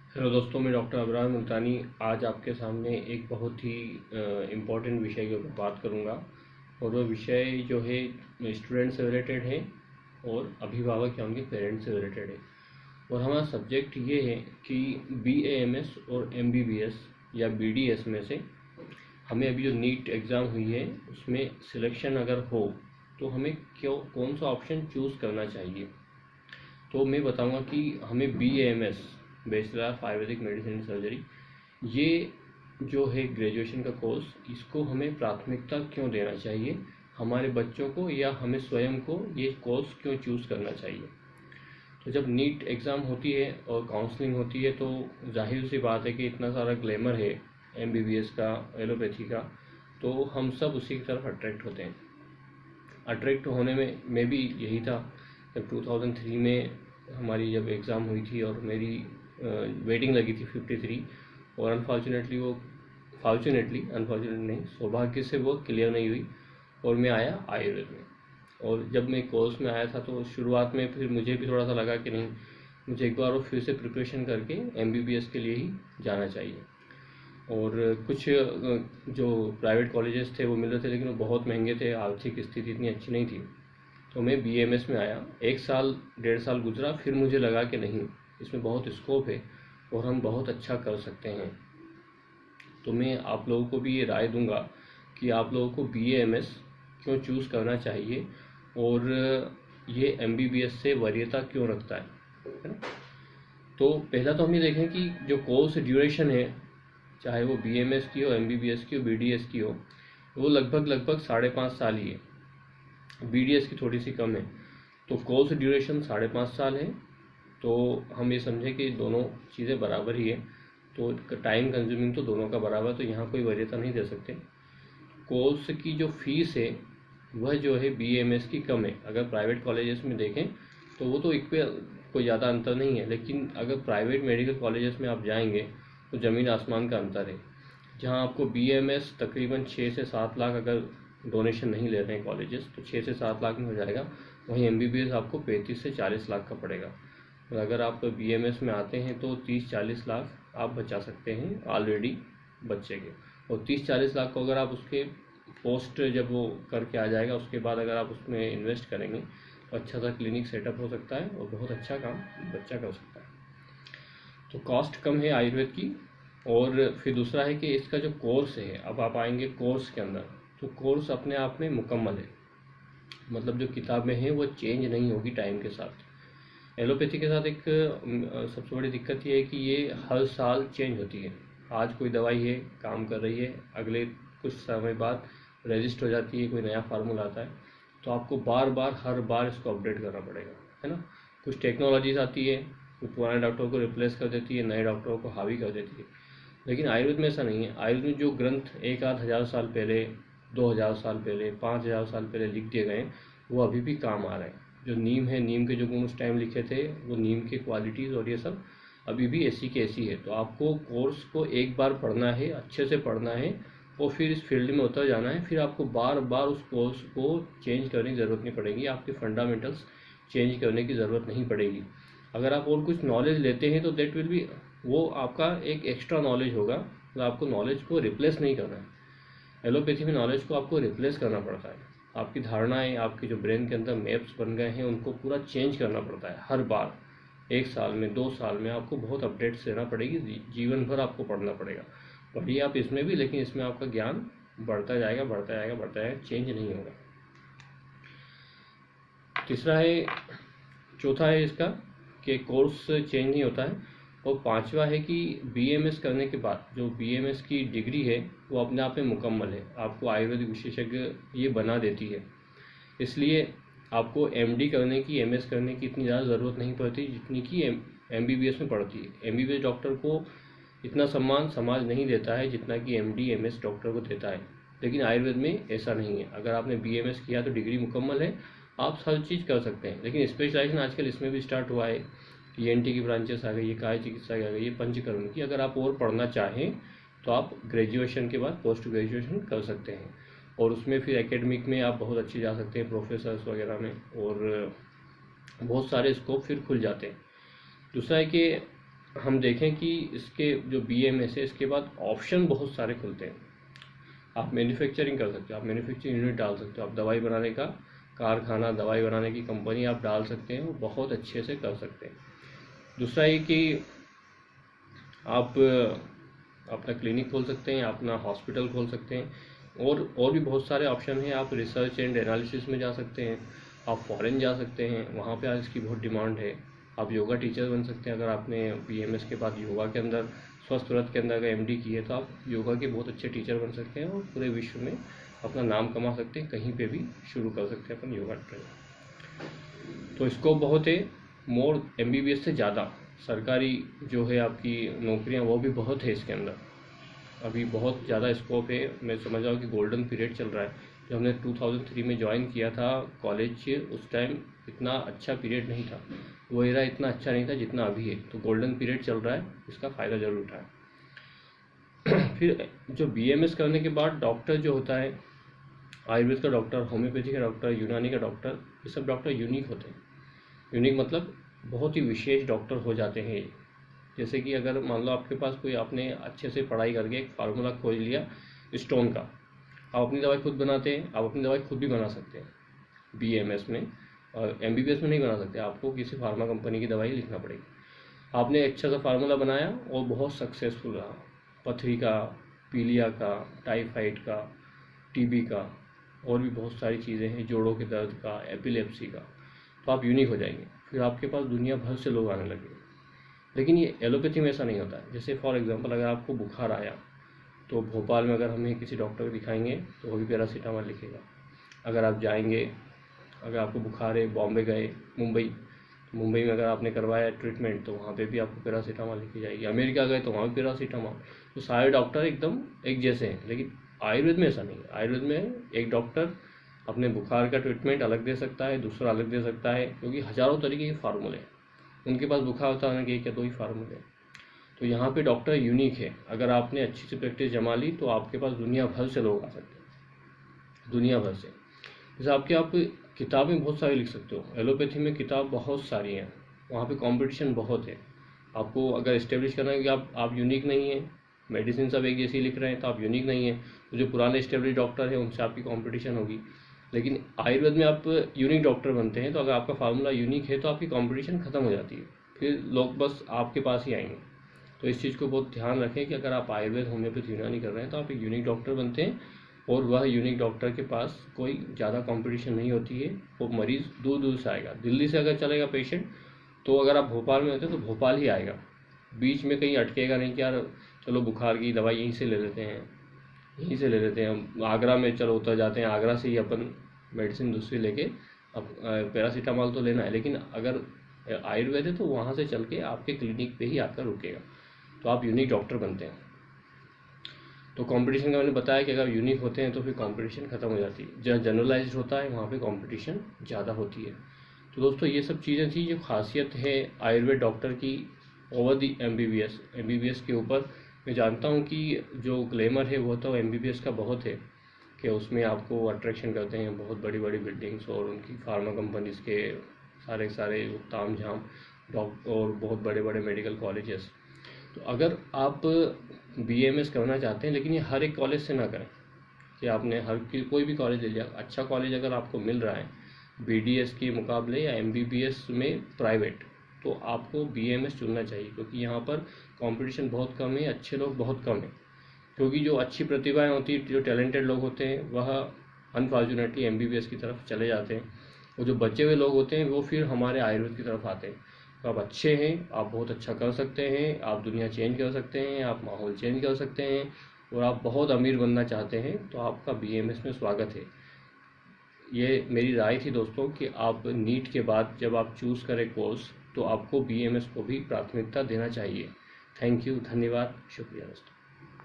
Hello दोस्तों, मैं doctor Abraham मुल्तानी आज आपके सामने एक बहुत ही इम्पोर्टेंट विषय के ऊपर बात करूंगा। और वो विषय जो है स्टूडेंट से रिलेटेड है और अभिभावक या उनके पेरेंट्स से रिलेटेड है। और हमारा सब्जेक्ट ये है कि BAMS और MBBS या BDS में से हमें अभी जो नीट एग्ज़ाम हुई है उसमें सिलेक्शन अगर हो तो हमें क्यों कौन सा ऑप्शन चूज़ करना चाहिए। तो मैं बताऊंगा कि हमें BAMS bachelor of Ayurvedic medicine and surgery ये जो है ग्रेजुएशन का कोर्स, इसको हमें प्राथमिकता क्यों देना चाहिए, हमारे बच्चों को या हमें स्वयं को ये कोर्स क्यों चूज़ करना चाहिए। तो जब नीट एग्ज़ाम होती है और काउंसलिंग होती है तो जाहिर सी बात है कि इतना सारा ग्लैमर है MBBS का, एलोपैथी का, तो हम सब उसी की तरफ अट्रैक्ट होते हैं। अट्रैक्ट होने में मैं भी यही था। जब 2003 में हमारी जब एग्ज़ाम हुई थी और मेरी वेटिंग लगी थी 53, और अनफॉर्चुनेटली वो अनफॉर्चुनेटली नहीं, सौभाग्य से वो क्लियर नहीं हुई और मैं आया आयुर्वेद में। और जब मैं कोर्स में आया था तो शुरुआत में फिर मुझे भी थोड़ा सा लगा कि नहीं, मुझे एक बार और फिर से प्रिपरेशन करके MBBS के लिए ही जाना चाहिए। और कुछ जो प्राइवेट कॉलेजेस थे वो मिल रहे थे लेकिन वो बहुत महंगे थे, आर्थिक स्थिति इतनी अच्छी नहीं थी। तो मैं BAMS में आया, 1 साल 1.5 साल गुजरा, फिर मुझे लगा कि नहीं, इसमें बहुत स्कोप है और हम बहुत अच्छा कर सकते हैं। तो मैं आप लोगों को भी ये राय दूंगा कि आप लोगों को BAMS क्यों चूज़ करना चाहिए और ये MBBS से वरीयता क्यों रखता है ना। तो पहला तो हम ये देखें कि जो कोर्स ड्यूरेशन है, चाहे वो BAMS की हो, MBBS की हो, BDS की हो, वो लगभग 5.5 साल ही है। BDS की थोड़ी सी कम है। तो कोर्स ड्यूरेशन 5.5 साल है। तो हम ये समझें कि दोनों चीज़ें बराबर ही है, तो टाइम कंज्यूमिंग तो दोनों का बराबर, तो यहाँ कोई वरीयता नहीं दे सकते। कोर्स की जो फीस है वह जो है BAMS की कम है। अगर प्राइवेट कॉलेजेस में देखें तो वो तो इक्वल, कोई ज़्यादा अंतर नहीं है, लेकिन अगर प्राइवेट मेडिकल कॉलेजेस में आप जाएंगे तो ज़मीन आसमान का अंतर है। जहाँ आपको BAMS तकरीबन 6 से 7 लाख, अगर डोनेशन नहीं ले रहे हैं कॉलेजेस, तो 6 से 7 लाख में हो जाएगा। वहीं MBBS आपको 35 से 40 लाख का पड़ेगा। और अगर आप BAMS में आते हैं तो 30-40 लाख आप बचा सकते हैं ऑलरेडी बच्चे के। और 30-40 लाख को अगर आप उसके पोस्ट जब वो करके आ जाएगा उसके बाद अगर आप उसमें इन्वेस्ट करेंगे तो अच्छा सा क्लिनिक सेटअप हो सकता है और बहुत अच्छा काम बच्चा कर सकता है। तो कॉस्ट कम है आयुर्वेद की। और फिर दूसरा है कि इसका जो कोर्स है, अब आप आएंगे कोर्स के अंदर, तो कोर्स अपने आप में मुकम्मल है। मतलब जो किताबें हैं वो चेंज नहीं होगी टाइम के साथ। एलोपैथी के साथ एक सबसे बड़ी दिक्कत ये है कि ये हर साल चेंज होती है। आज कोई दवाई है, काम कर रही है, अगले कुछ समय बाद रजिस्ट हो जाती है, कोई नया फार्मूला आता है, तो आपको बार बार हर बार इसको अपडेट करना पड़ेगा, है ना। कुछ टेक्नोलॉजीज आती है जो पुराने डॉक्टरों को रिप्लेस कर देती है, नए डॉक्टरों को हावी कर देती है। लेकिन आयुर्वेद में ऐसा नहीं है। आयुर्वेद में जो ग्रंथ 1-8 हज़ार साल पहले, 2 हज़ार साल पहले, 5 हज़ार साल पहले लिख दिए गए हैं, वो अभी भी काम आ रहे हैं। जो नीम है, नीम के जो गुण उस टाइम लिखे थे, वो नीम के क्वालिटीज़ और ये सब अभी भी ऐसी की ऐसी है। तो आपको कोर्स को एक बार पढ़ना है, अच्छे से पढ़ना है और फिर इस फील्ड में उतर जाना है। फिर आपको बार बार उस कोर्स को चेंज करने की ज़रूरत नहीं पड़ेगी, आपके फंडामेंटल्स चेंज करने की ज़रूरत नहीं पड़ेगी। अगर आप और कुछ नॉलेज लेते हैं तो देट विल बी, वो आपका एक एक्स्ट्रा नॉलेज होगा। तो आपको नॉलेज को रिप्लेस नहीं करना है। एलोपैथी में नॉलेज को आपको रिप्लेस करना पड़ता है। आपकी धारणाएं, आपके जो ब्रेन के अंदर मैप्स बन गए हैं, उनको पूरा चेंज करना पड़ता है हर बार। 1 साल में, 2 साल में आपको बहुत अपडेट्स लेना पड़ेगी, जीवन भर आपको पढ़ना पड़ेगा। पढ़िए आप इसमें भी, लेकिन इसमें आपका ज्ञान बढ़ता जाएगा, बढ़ता जाएगा, बढ़ता जाएगा, चेंज नहीं होगा। तीसरा है, चौथा है इसका कि कोर्स चेंज नहीं होता है। और पांचवा है कि BAMS करने के बाद जो BAMS की डिग्री है वो अपने आप में मुकम्मल है, आपको आयुर्वेदिक विशेषज्ञ ये बना देती है। इसलिए आपको MD करने की, MS करने की इतनी ज़्यादा ज़रूरत नहीं पड़ती जितनी कि MBBS में पड़ती है। MBBS डॉक्टर को इतना सम्मान समाज नहीं देता है जितना कि MD MS डॉक्टर को देता है। लेकिन आयुर्वेद में ऐसा नहीं है। अगर आपने BAMS किया तो डिग्री मुकम्मल है, आप हर चीज़ कर सकते हैं। लेकिन स्पेशलाइजेशन आजकल इसमें भी स्टार्ट हुआ है। ENT की ब्रांचेस आ गई है, काय चिकित्सा की आ गई है, पंचकर्म की। अगर आप और पढ़ना चाहें तो आप ग्रेजुएशन के बाद पोस्ट ग्रेजुएशन कर सकते हैं और उसमें फिर एकेडमिक में आप बहुत अच्छे जा सकते हैं, प्रोफेसर्स वगैरह में, और बहुत सारे स्कोप फिर खुल जाते हैं। दूसरा है कि हम देखें कि इसके जो BAMS है इसके बाद ऑप्शन बहुत सारे खुलते हैं। आप मैन्युफैक्चरिंग कर सकते हो, आप मैन्युफैक्चरिंग यूनिट डाल सकते हो, आप दवाई बनाने का कारखाना, दवाई बनाने की कंपनी आप डाल सकते हैं, वो बहुत अच्छे से कर सकते हैं। दूसरा ये कि आप अपना क्लिनिक खोल सकते हैं, अपना हॉस्पिटल खोल सकते हैं, और भी बहुत सारे ऑप्शन हैं। आप रिसर्च एंड एनालिसिस में जा सकते हैं, आप फॉरेन जा सकते हैं, वहाँ पे आज इसकी बहुत डिमांड है। आप योगा टीचर बन सकते हैं, अगर आपने BMS के बाद योगा के अंदर, स्वस्थ व्रत के अंदर अगर MD की है तो आप योगा के बहुत अच्छे टीचर बन सकते हैं और पूरे विश्व में अपना नाम कमा सकते हैं, कहीं पे भी शुरू कर सकते हैं अपन योगा ट्रेनिंग। तो स्कोप बहुत है, मोर MBBS से ज़्यादा सरकारी जो है आपकी नौकरियां वो भी बहुत है इसके अंदर, अभी बहुत ज़्यादा स्कोप है। मैं समझ रहा हूँ कि गोल्डन पीरियड चल रहा है। जब हमने 2003 में ज्वाइन किया था कॉलेज, उस टाइम इतना अच्छा पीरियड नहीं था, वो एरा इतना अच्छा नहीं था जितना अभी है। तो गोल्डन पीरियड चल रहा है, इसका फ़ायदा ज़रूर उठाएं। फिर जो BMS करने के बाद डॉक्टर जो होता है, आयुर्वेद का डॉक्टर, होम्योपैथी का डॉक्टर, यूनानी का डॉक्टर, ये सब डॉक्टर यूनिक होते हैं। यूनिक मतलब बहुत ही विशेष डॉक्टर हो जाते हैं। जैसे कि अगर मान लो आपके पास कोई, आपने अच्छे से पढ़ाई करके एक फार्मूला खोज लिया स्टोन का, आप अपनी दवाई खुद बनाते हैं, आप अपनी दवाई खुद भी बना सकते हैं BMS में, और MBBS में नहीं बना सकते, आपको किसी फार्मा कंपनी की दवाई लिखना पड़ेगी। आपने अच्छा सा फार्मूला बनाया और बहुत सक्सेसफुल रहा, पथरी का, पीलिया का, टाइफाइड का, TB का, और भी बहुत सारी चीज़ें हैं, जोड़ों के दर्द का, एपिलेप्सी का, तो आप यूनिक हो जाएंगे। फिर आपके पास दुनिया भर से लोग आने लगेंगे। लेकिन ये एलोपैथी में ऐसा नहीं होता है। जैसे फॉर एग्जांपल अगर आपको बुखार आया तो भोपाल में अगर हमें किसी डॉक्टर को दिखाएंगे तो वो भी पैरासीटामोल लिखेगा। अगर आप जाएंगे, अगर आपको बुखार है, बॉम्बे गए, मुंबई में अगर आपने करवाया ट्रीटमेंट तो वहाँ पे भी आपको पैरासीटामोल लिखी जाएगी। अमेरिका गए तो वहाँ भी पैरासीटामोल। तो सारे डॉक्टर एकदम एक जैसे हैं। लेकिन आयुर्वेद में ऐसा नहीं है। आयुर्वेद में एक डॉक्टर अपने बुखार का ट्रीटमेंट अलग दे सकता है, दूसरा अलग दे सकता है, क्योंकि हज़ारों तरीके के फार्मूले हैं। उनके पास बुखार होता है कि एक या दो ही फार्मूले। तो यहाँ पे डॉक्टर यूनिक है। अगर आपने अच्छी सी प्रैक्टिस जमा ली तो आपके पास दुनिया भर से लोग आ सकते हैं, दुनिया भर से। जैसे आप किताबें बहुत सारी लिख सकते हो, एलोपैथी में किताब बहुत सारी हैं, वहाँ पे कंपटीशन बहुत है। आपको अगर इस्टेब्लिश करना है कि आप यूनिक नहीं है, मेडिसिन सब एक जैसी लिख रहे हैं तो आप यूनिक नहीं है, तो जो पुराने इस्टेब्लिश डॉक्टर हैं उनसे आपकी कंपटीशन होगी। लेकिन आयुर्वेद में आप यूनिक डॉक्टर बनते हैं, तो अगर आपका फार्मूला यूनिक है तो आपकी कंपटीशन खत्म हो जाती है, फिर लोग बस आपके पास ही आएंगे। तो इस चीज़ को बहुत ध्यान रखें कि अगर आप आयुर्वेद, होम्योपैथी, यूनानी कर रहे हैं तो आप एक यूनिक डॉक्टर बनते हैं, और वह यूनिक डॉक्टर के पास कोई ज़्यादा कंपटीशन नहीं होती है। वो मरीज़ दूर दूर से आएगा। दिल्ली से अगर चलेगा पेशेंट तो अगर आप भोपाल में होते हैं तो भोपाल ही आएगा, बीच में कहीं अटकेगा नहीं कि यार चलो बुखार की दवाई यहीं से ले लेते हैं, यहीं से ले लेते हैं, आगरा में चलो उतर जाते हैं, आगरा से ही अपन मेडिसिन दूसरी लेके, अब पैरासीटामोल तो लेना है, लेकिन अगर आयुर्वेद है तो वहाँ से चल के आपके क्लिनिक पे ही आकर रुकेगा। तो आप यूनिक डॉक्टर बनते हैं। तो कंपटीशन का मैंने बताया कि अगर यूनिक होते हैं तो फिर कंपटीशन खत्म हो जाती है। जहाँ जनरलाइज्ड होता है वहाँ पे कंपटीशन ज़्यादा होती है। तो दोस्तों ये सब चीज़ें थी जो खासियत है आयुर्वेद डॉक्टर की ओवर दी MBBS के ऊपर। मैं जानता हूँ कि जो ग्लैमर है वो तो MBBS का बहुत है, कि उसमें आपको अट्रैक्शन करते हैं बहुत बड़ी बड़ी बिल्डिंग्स और उनकी फार्मा कंपनीज़ के सारे ताम झाम और बहुत बड़े बड़े मेडिकल कॉलेजेस। तो अगर आप BMS करना चाहते हैं, लेकिन ये हर एक कॉलेज से ना करें कि आपने कोई भी कॉलेज ले लिया। अच्छा कॉलेज अगर आपको मिल रहा है BDS के मुकाबले या MBBS में प्राइवेट, तो आपको BMS चुनना चाहिए, क्योंकि यहाँ पर कंपटीशन बहुत कम है, अच्छे लोग बहुत कम हैं। क्योंकि जो अच्छी प्रतिभाएं होती हैं, जो टैलेंटेड लोग होते हैं, वह अनफॉर्चुनेटली MBBS की तरफ चले जाते हैं, और जो बचे हुए लोग होते हैं वो फिर हमारे आयुर्वेद की तरफ आते हैं। तो आप अच्छे हैं, आप बहुत अच्छा कर सकते हैं, आप दुनिया चेंज कर सकते हैं, आप माहौल चेंज कर सकते हैं, और आप बहुत अमीर बनना चाहते हैं तो आपका BMS में स्वागत है। ये मेरी राय थी दोस्तों कि आप नीट के बाद जब आप चूज़ करें कोर्स तो आपको BMS को भी प्राथमिकता देना चाहिए। थैंक यू, धन्यवाद, शुक्रिया दोस्तों।